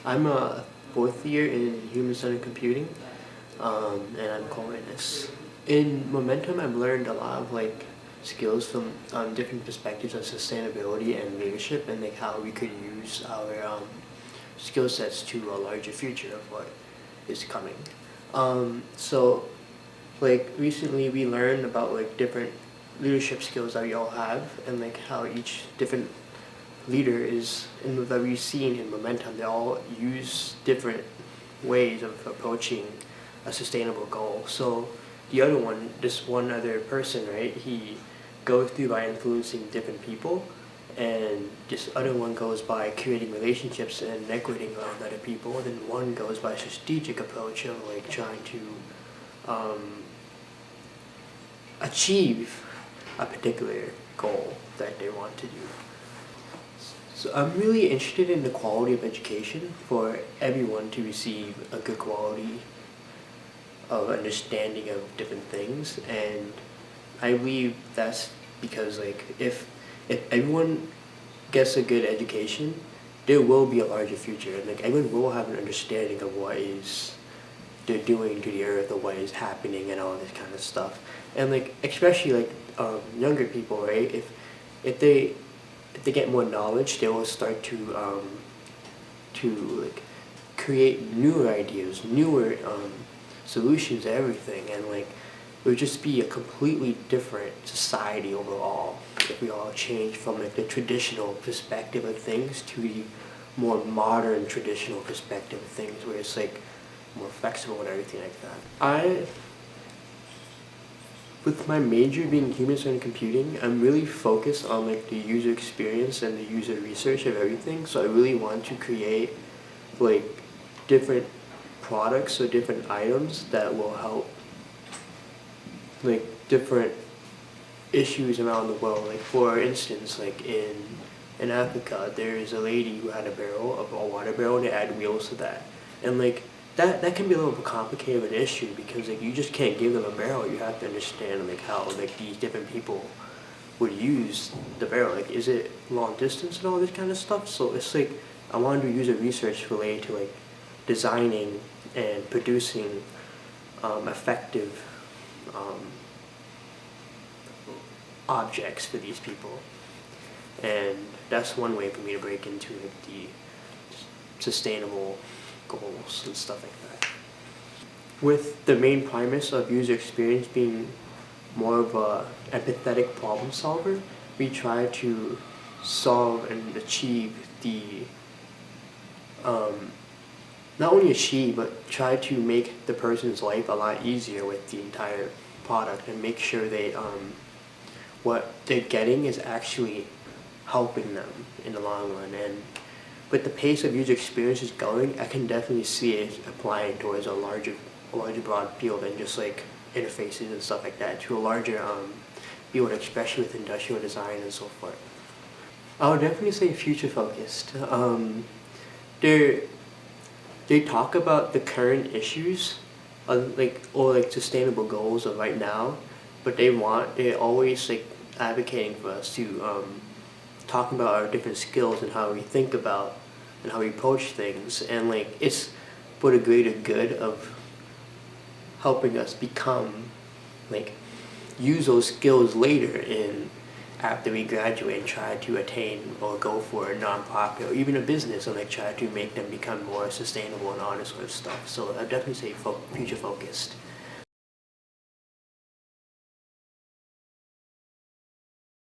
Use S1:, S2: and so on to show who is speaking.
S1: I'm a fourth year in human-centered computing, and I'm Cole Inniss. In Momentum, I've learned a lot of skills from different perspectives on sustainability and leadership, and how we could use our skill sets to a larger future of what is coming. So recently we learned about different leadership skills that we all have, and how each different leader is, and that we've seen in Momentum, they all use different ways of approaching a sustainable goal. So the other one, this one other person, right, he goes through by influencing different people, and this other one goes by creating relationships and networking around other people, and then one goes by a strategic approach of trying to achieve a particular goal that they want to do. So I'm really interested in the quality of education for everyone to receive a good quality of understanding of different things, and I believe that's because if everyone gets a good education, there will be a larger future, and everyone will have an understanding of what is they're doing to the earth or what is happening and all this kind of stuff. And especially younger people, right? If they get more knowledge, they will start to create newer ideas, newer solutions to everything, and it would just be a completely different society overall if we all change from the traditional perspective of things to the more modern traditional perspective of things, where it's more flexible and everything like that. With my major being human-centered computing, I'm really focused on the user experience and the user research of everything. So I really want to create different products or different items that will help different issues around the world. For instance, in Africa, there is a lady who had a water barrel, and they add wheels to that, and that can be a little bit complicated of an issue, because you just can't give them a barrel. You have to understand how these different people would use the barrel. Is it long distance and all this kind of stuff? So it's I want to do user research related to designing and producing effective objects for these people, and that's one way for me to break into the sustainable goals and stuff like that. With the main premise of user experience being more of a empathetic problem solver, we try to solve and achieve not only achieve, but try to make the person's life a lot easier with the entire product, and make sure what they're getting is actually helping them in the long run. And with the pace of user experience is going, I can definitely see it applying towards a larger broad field than just interfaces and stuff like that, to a larger field, especially with industrial design and so forth. I would definitely say future focused. They talk about the current issues, or sustainable goals of right now, but they're always advocating for us to talk about our different skills and how we think about and how we approach things, and it's for the greater good of helping us become use those skills later after we graduate, and try to attain or go for a nonprofit or even a business, and try to make them become more sustainable and all this sort of stuff. So I definitely say future focused.